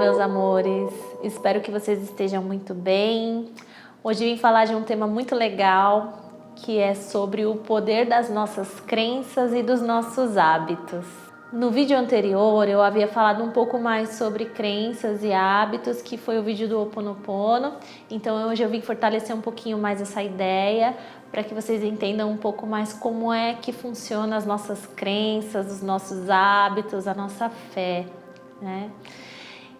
meus amores! Espero que vocês estejam muito bem. Hoje vim falar de um tema muito legal, que é sobre o poder das nossas crenças e dos nossos hábitos. No vídeo anterior eu havia falado um pouco mais sobre crenças e hábitos, que foi o vídeo do Ho Oponopono. Então hoje eu vim fortalecer um pouquinho mais essa ideia, para que vocês entendam um pouco mais como é que funcionam as nossas crenças, os nossos hábitos, a nossa fé, né?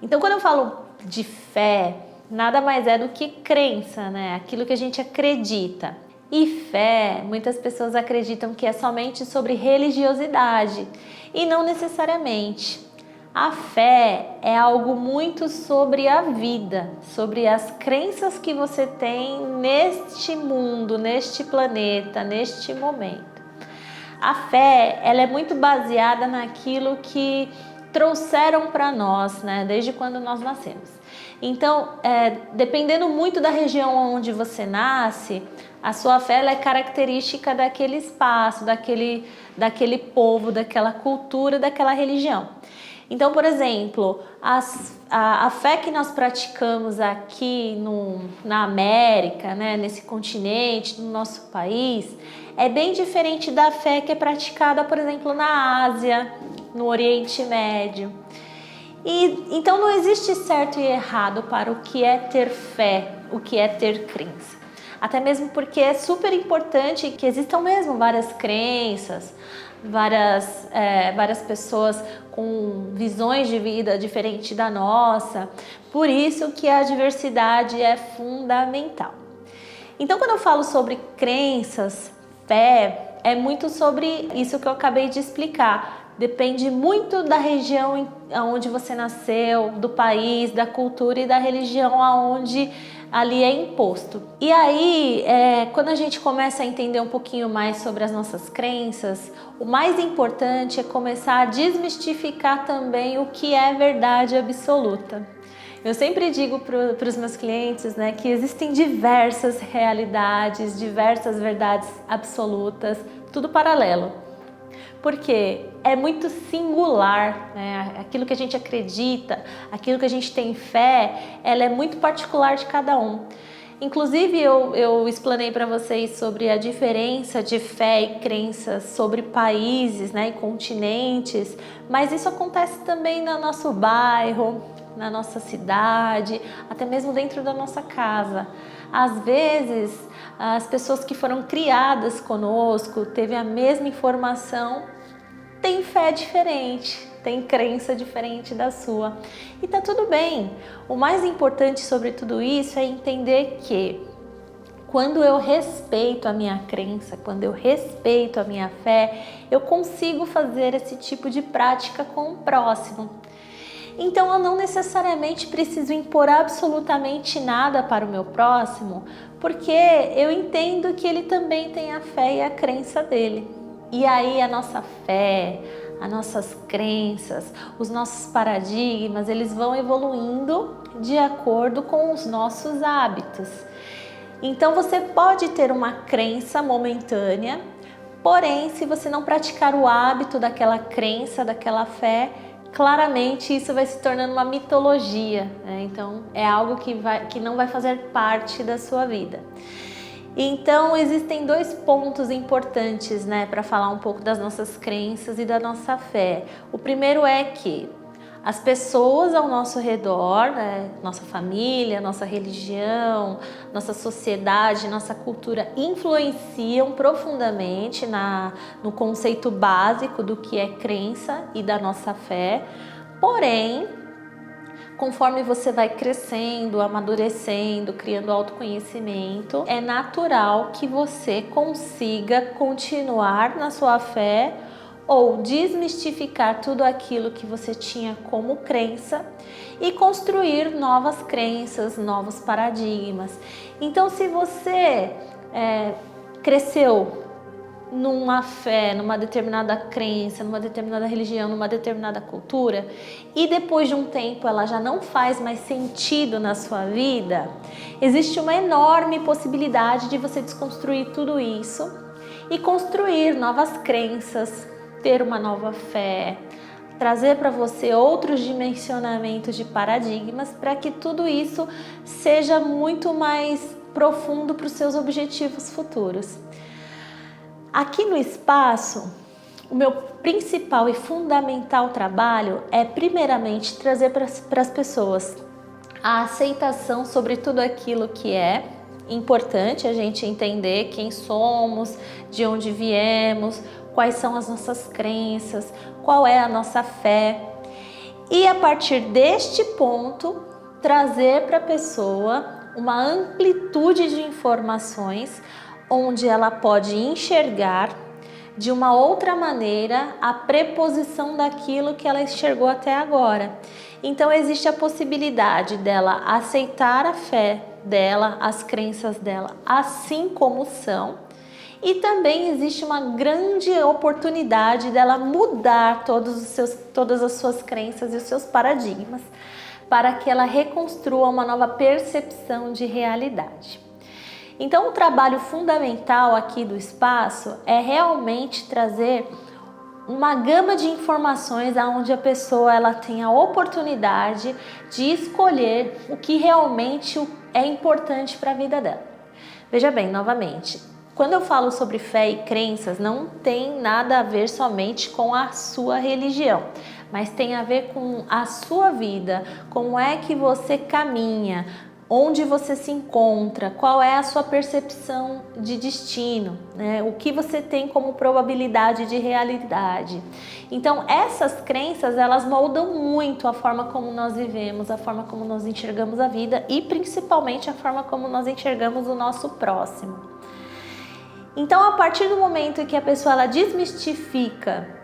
Então quando eu falo de fé, nada mais é do que crença, né? Aquilo que a gente acredita. E fé, muitas pessoas acreditam que é somente sobre religiosidade, e não necessariamente. A fé é algo muito sobre a vida, sobre as crenças que você tem neste mundo, neste planeta, neste momento. A fé, ela é muito baseada naquilo que trouxeram para nós, né, desde quando nós nascemos. Então, dependendo muito da região onde você nasce, a sua fé ela é característica daquele espaço, daquele povo, daquela cultura, daquela religião. Então, por exemplo, a fé que nós praticamos aqui na América, né, nesse continente, no nosso país, é bem diferente da fé que é praticada, por exemplo, na Ásia, no Oriente Médio. Então não existe certo e errado para o que é ter fé, o que é ter crença. Até mesmo porque é super importante que existam mesmo várias crenças, várias pessoas com visões de vida diferentes da nossa. Por isso que a diversidade é fundamental. Então quando eu falo sobre crenças, fé, é muito sobre isso que eu acabei de explicar. Depende muito da região onde você nasceu, do país, da cultura e da religião aonde ali é imposto. E aí, quando a gente começa a entender um pouquinho mais sobre as nossas crenças, o mais importante é começar a desmistificar também o que é verdade absoluta. Eu sempre digo para os meus clientes, né, que existem diversas realidades, diversas verdades absolutas, tudo paralelo. Porque é muito singular, né? Aquilo que a gente acredita, aquilo que a gente tem fé, ela é muito particular de cada um. Inclusive eu explanei para vocês sobre a diferença de fé e crenças sobre países, né, e continentes, mas isso acontece também no nosso bairro, na nossa cidade, até mesmo dentro da nossa casa. Às vezes, as pessoas que foram criadas conosco, teve a mesma informação, tem fé diferente, tem crença diferente da sua. E tá tudo bem. O mais importante sobre tudo isso é entender que quando eu respeito a minha crença, quando eu respeito a minha fé, eu consigo fazer esse tipo de prática com o próximo. Então eu não necessariamente preciso impor absolutamente nada para o meu próximo, porque eu entendo que ele também tem a fé e a crença dele. E aí a nossa fé, as nossas crenças, os nossos paradigmas, eles vão evoluindo de acordo com os nossos hábitos. Então você pode ter uma crença momentânea, porém se você não praticar o hábito daquela crença, daquela fé, claramente isso vai se tornando uma mitologia, né? Então é algo que não vai fazer parte da sua vida. Então existem dois pontos importantes, né, para falar um pouco das nossas crenças e da nossa fé. O primeiro é que as pessoas ao nosso redor, né, nossa família, nossa religião, nossa sociedade, nossa cultura influenciam profundamente no conceito básico do que é crença e da nossa fé. Porém, conforme você vai crescendo, amadurecendo, criando autoconhecimento, é natural que você consiga continuar na sua fé ou desmistificar tudo aquilo que você tinha como crença e construir novas crenças, novos paradigmas. Então, se você cresceu numa fé, numa determinada crença, numa determinada religião, numa determinada cultura, e depois de um tempo ela já não faz mais sentido na sua vida, existe uma enorme possibilidade de você desconstruir tudo isso e construir novas crenças, ter uma nova fé, trazer para você outros dimensionamentos de paradigmas para que tudo isso seja muito mais profundo para os seus objetivos futuros. Aqui no espaço, o meu principal e fundamental trabalho é primeiramente trazer para as pessoas a aceitação sobre tudo aquilo que é importante a gente entender quem somos, de onde viemos, quais são as nossas crenças, qual é a nossa fé. E a partir deste ponto, trazer para a pessoa uma amplitude de informações onde ela pode enxergar de uma outra maneira a preposição daquilo que ela enxergou até agora. Então existe a possibilidade dela aceitar a fé dela, as crenças dela, assim como são, e também existe uma grande oportunidade dela mudar todas as suas crenças e os seus paradigmas para que ela reconstrua uma nova percepção de realidade. Então, o trabalho fundamental aqui do espaço é realmente trazer uma gama de informações onde a pessoa ela tem a oportunidade de escolher o que realmente é importante para a vida dela. Veja bem, novamente, quando eu falo sobre fé e crenças, não tem nada a ver somente com a sua religião, mas tem a ver com a sua vida, como é que você caminha, onde você se encontra, qual é a sua percepção de destino, né? O que você tem como probabilidade de realidade. Então, essas crenças, elas moldam muito a forma como nós vivemos, a forma como nós enxergamos a vida e principalmente a forma como nós enxergamos o nosso próximo. Então, a partir do momento em que a pessoa ela desmistifica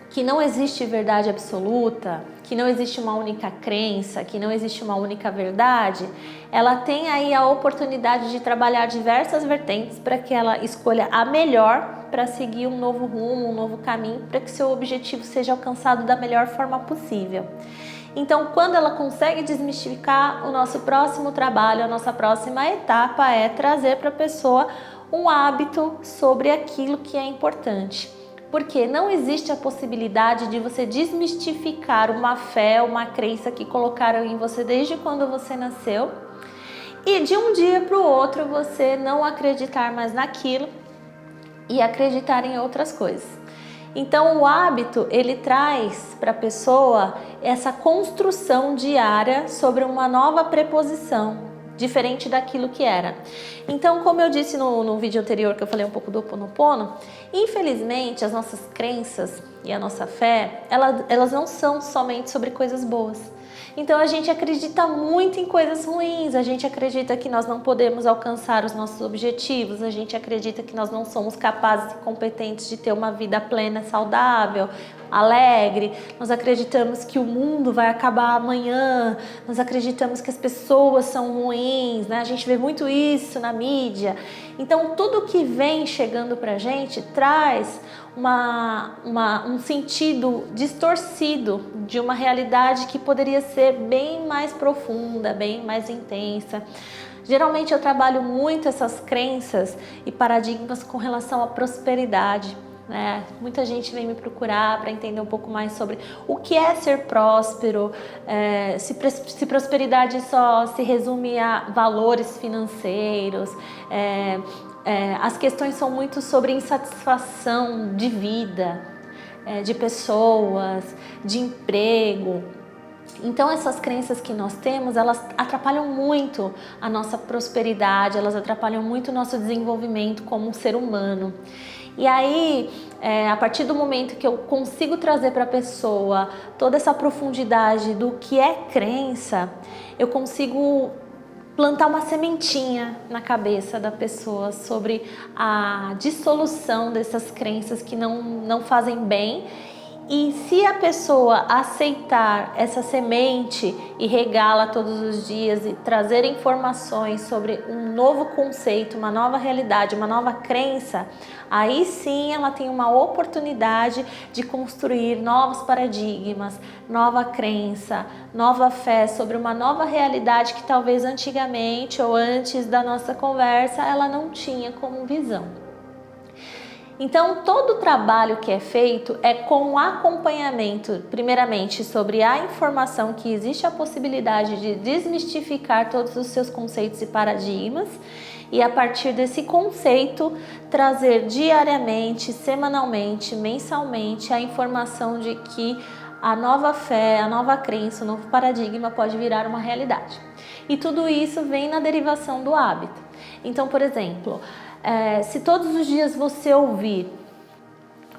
que não existe verdade absoluta, que não existe uma única crença, que não existe uma única verdade, ela tem aí a oportunidade de trabalhar diversas vertentes para que ela escolha a melhor para seguir um novo rumo, um novo caminho, para que seu objetivo seja alcançado da melhor forma possível. Então, quando ela consegue desmistificar, o nosso próximo trabalho, a nossa próxima etapa é trazer para a pessoa um hábito sobre aquilo que é importante. Porque não existe a possibilidade de você desmistificar uma fé, uma crença que colocaram em você desde quando você nasceu e de um dia para o outro você não acreditar mais naquilo e acreditar em outras coisas. Então o hábito, ele traz para a pessoa essa construção diária sobre uma nova preposição, diferente daquilo que era. Então, como eu disse no vídeo anterior que eu falei um pouco do Ho'oponopono, infelizmente as nossas crenças e a nossa fé, elas não são somente sobre coisas boas. Então a gente acredita muito em coisas ruins, a gente acredita que nós não podemos alcançar os nossos objetivos, a gente acredita que nós não somos capazes e competentes de ter uma vida plena, saudável, alegre, nós acreditamos que o mundo vai acabar amanhã, nós acreditamos que as pessoas são ruins, né? A gente vê muito isso na mídia. Então tudo que vem chegando pra gente traz um sentido distorcido de uma realidade que poderia ser bem mais profunda, bem mais intensa. Geralmente eu trabalho muito essas crenças e paradigmas com relação à prosperidade. Muita gente vem me procurar para entender um pouco mais sobre o que é ser próspero, se prosperidade só se resume a valores financeiros. As questões são muito sobre insatisfação de vida, de pessoas, de emprego. Então essas crenças que nós temos, elas atrapalham muito a nossa prosperidade, elas atrapalham muito o nosso desenvolvimento como um ser humano. E aí, a partir do momento que eu consigo trazer para a pessoa toda essa profundidade do que é crença, eu consigo plantar uma sementinha na cabeça da pessoa sobre a dissolução dessas crenças que não fazem bem. E se a pessoa aceitar essa semente e regá-la todos os dias e trazer informações sobre um novo conceito, uma nova realidade, uma nova crença, aí sim ela tem uma oportunidade de construir novos paradigmas, nova crença, nova fé sobre uma nova realidade que talvez antigamente ou antes da nossa conversa ela não tinha como visão. Então, todo o trabalho que é feito é com acompanhamento, primeiramente, sobre a informação que existe a possibilidade de desmistificar todos os seus conceitos e paradigmas, e a partir desse conceito, trazer diariamente, semanalmente, mensalmente a informação de que a nova fé, a nova crença, o novo paradigma pode virar uma realidade. E tudo isso vem na derivação do hábito. Então, por exemplo, se todos os dias você ouvir,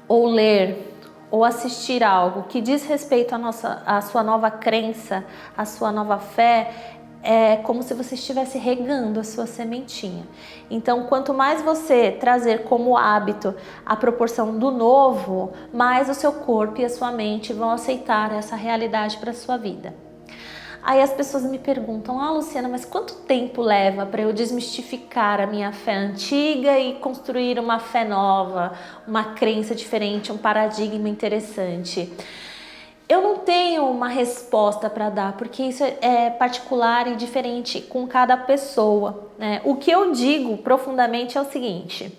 ou ler, ou assistir algo que diz respeito à sua nova crença, à sua nova fé, é como se você estivesse regando a sua sementinha. Então, quanto mais você trazer como hábito a proporção do novo, mais o seu corpo e a sua mente vão aceitar essa realidade para a sua vida. Aí as pessoas me perguntam, Luciana, mas quanto tempo leva para eu desmistificar a minha fé antiga e construir uma fé nova, uma crença diferente, um paradigma interessante? Eu não tenho uma resposta para dar, porque isso é particular e diferente com cada pessoa, né? O que eu digo profundamente é o seguinte: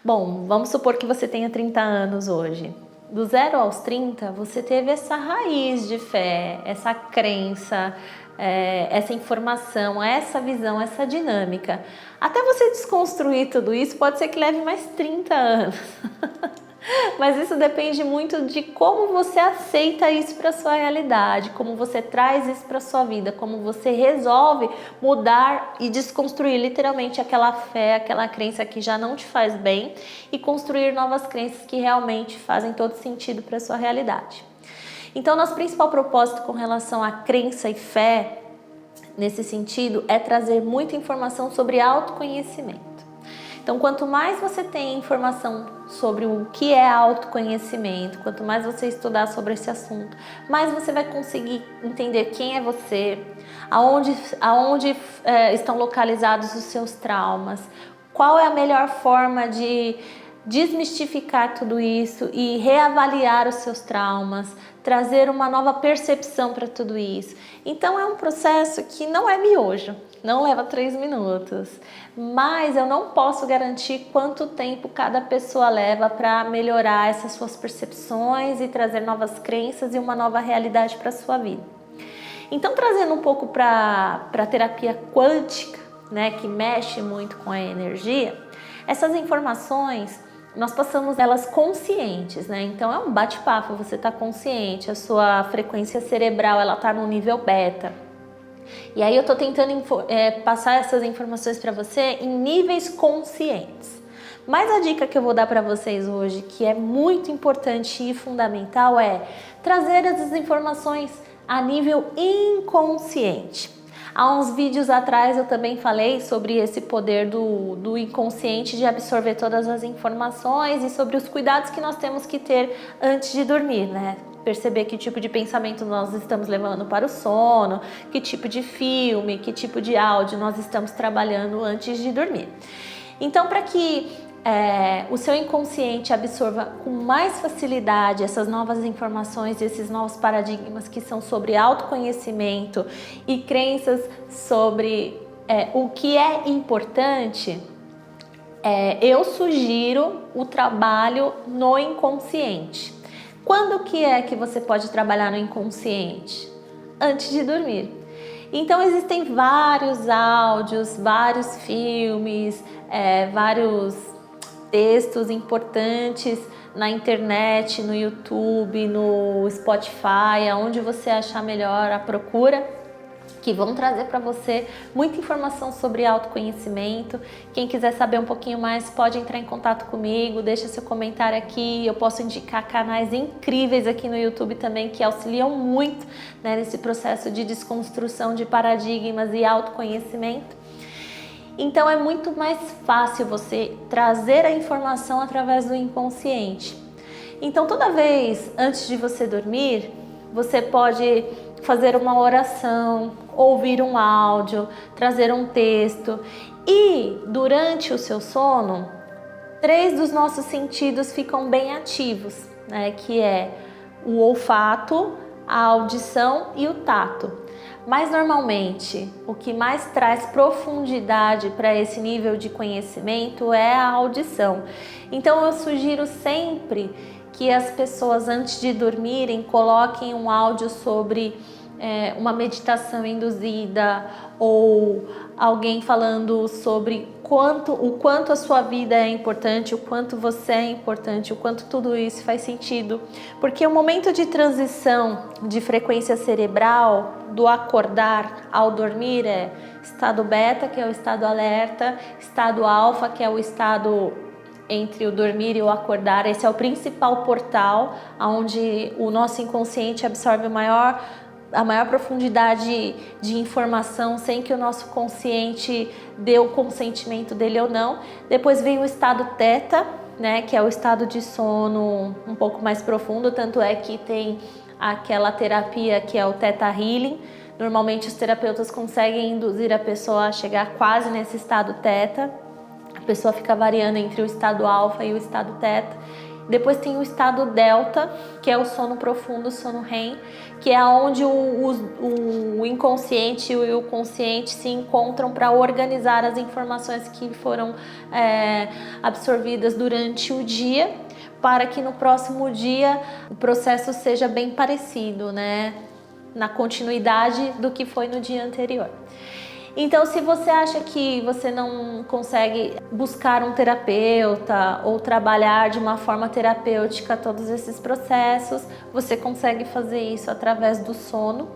bom, vamos supor que você tenha 30 anos hoje. Do 0 aos 30, você teve essa raiz de fé, essa crença, essa informação, essa visão, essa dinâmica. Até você desconstruir tudo isso, pode ser que leve mais 30 anos. Mas isso depende muito de como você aceita isso para sua realidade, como você traz isso para sua vida, como você resolve mudar e desconstruir literalmente aquela fé, aquela crença que já não te faz bem e construir novas crenças que realmente fazem todo sentido para sua realidade. Então, nosso principal propósito com relação à crença e fé, nesse sentido, é trazer muita informação sobre autoconhecimento. Então, quanto mais você tem informação sobre o que é autoconhecimento, quanto mais você estudar sobre esse assunto, mais você vai conseguir entender quem é você, aonde estão localizados os seus traumas, qual é a melhor forma de desmistificar tudo isso e reavaliar os seus traumas, trazer uma nova percepção para tudo isso. Então é um processo que não é miojo, não leva 3 minutos, mas eu não posso garantir quanto tempo cada pessoa leva para melhorar essas suas percepções e trazer novas crenças e uma nova realidade para a sua vida. Então, trazendo um pouco para a terapia quântica, né, que mexe muito com a energia, essas informações nós passamos elas conscientes, né? Então é um bate-papo, você está consciente, a sua frequência cerebral ela está no nível beta. E aí eu estou tentando passar essas informações para você em níveis conscientes. Mas a dica que eu vou dar para vocês hoje, que é muito importante e fundamental, é trazer essas informações a nível inconsciente. Há uns vídeos atrás eu também falei sobre esse poder do inconsciente de absorver todas as informações e sobre os cuidados que nós temos que ter antes de dormir, né? Perceber que tipo de pensamento nós estamos levando para o sono, que tipo de filme, que tipo de áudio nós estamos trabalhando antes de dormir. Então, para que o seu inconsciente absorva com mais facilidade essas novas informações, esses novos paradigmas que são sobre autoconhecimento e crenças sobre o que é importante, eu sugiro o trabalho no inconsciente. Quando que é que você pode trabalhar no inconsciente? Antes de dormir. Então existem vários áudios, vários filmes, vários textos importantes na internet, no YouTube, no Spotify, aonde você achar melhor a procura, que vão trazer para você muita informação sobre autoconhecimento. Quem quiser saber um pouquinho mais pode entrar em contato comigo, deixa seu comentário aqui, eu posso indicar canais incríveis aqui no YouTube também que auxiliam muito, né, nesse processo de desconstrução de paradigmas e autoconhecimento. Então é muito mais fácil você trazer a informação através do inconsciente. Então toda vez antes de você dormir, você pode fazer uma oração, ouvir um áudio, trazer um texto e durante o seu sono, 3 dos nossos sentidos ficam bem ativos, né? Que é o olfato, a audição e o tato. Mas normalmente o que mais traz profundidade para esse nível de conhecimento é a audição. Então eu sugiro sempre que as pessoas antes de dormirem coloquem um áudio sobre uma meditação induzida ou alguém falando sobre o quanto a sua vida é importante, o quanto você é importante, o quanto tudo isso faz sentido. Porque o momento de transição de frequência cerebral, do acordar ao dormir, é estado beta, que é o estado alerta, estado alfa, que é o estado entre o dormir e o acordar. Esse é o principal portal onde o nosso inconsciente absorve a maior profundidade de informação sem que o nosso consciente dê o consentimento dele ou não. Depois vem o estado teta, né, que é o estado de sono um pouco mais profundo, tanto é que tem aquela terapia que é o Theta Healing. Normalmente os terapeutas conseguem induzir a pessoa a chegar quase nesse estado teta. A pessoa fica variando entre o estado alfa e o estado teta. Depois tem o estado delta, que é o sono profundo, o sono REM, que é onde o inconsciente e o consciente se encontram para organizar as informações que foram absorvidas durante o dia, para que no próximo dia o processo seja bem parecido, né? Na continuidade do que foi no dia anterior. Então, se você acha que você não consegue buscar um terapeuta ou trabalhar de uma forma terapêutica todos esses processos, você consegue fazer isso através do sono,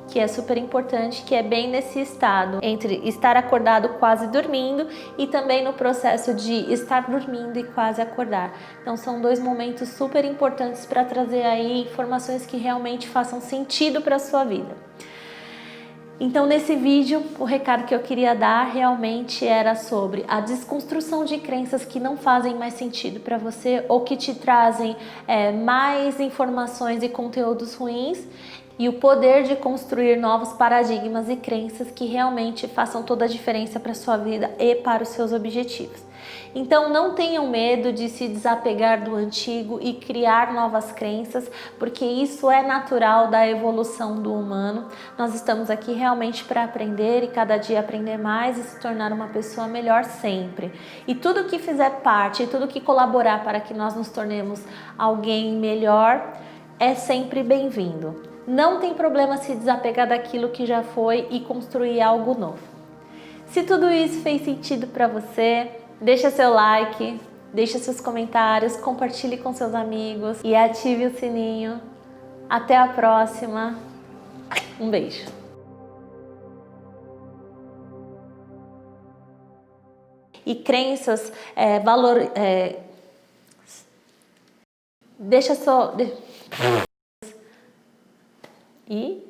que é super importante, que é bem nesse estado entre estar acordado quase dormindo e também no processo de estar dormindo e quase acordar. Então são dois momentos super importantes para trazer aí informações que realmente façam sentido para a sua vida. Então nesse vídeo o recado que eu queria dar realmente era sobre a desconstrução de crenças que não fazem mais sentido para você ou que te trazem mais informações e conteúdos ruins, e o poder de construir novos paradigmas e crenças que realmente façam toda a diferença para a sua vida e para os seus objetivos. Então não tenham medo de se desapegar do antigo e criar novas crenças, porque isso é natural da evolução do humano. Nós estamos aqui realmente para aprender e cada dia aprender mais e se tornar uma pessoa melhor sempre. E tudo que fizer parte, tudo que colaborar para que nós nos tornemos alguém melhor é sempre bem-vindo. Não tem problema se desapegar daquilo que já foi e construir algo novo. Se tudo isso fez sentido para você, deixa seu like, deixa seus comentários, compartilhe com seus amigos e ative o sininho. Até a próxima. Um beijo. E crenças, deixa só... E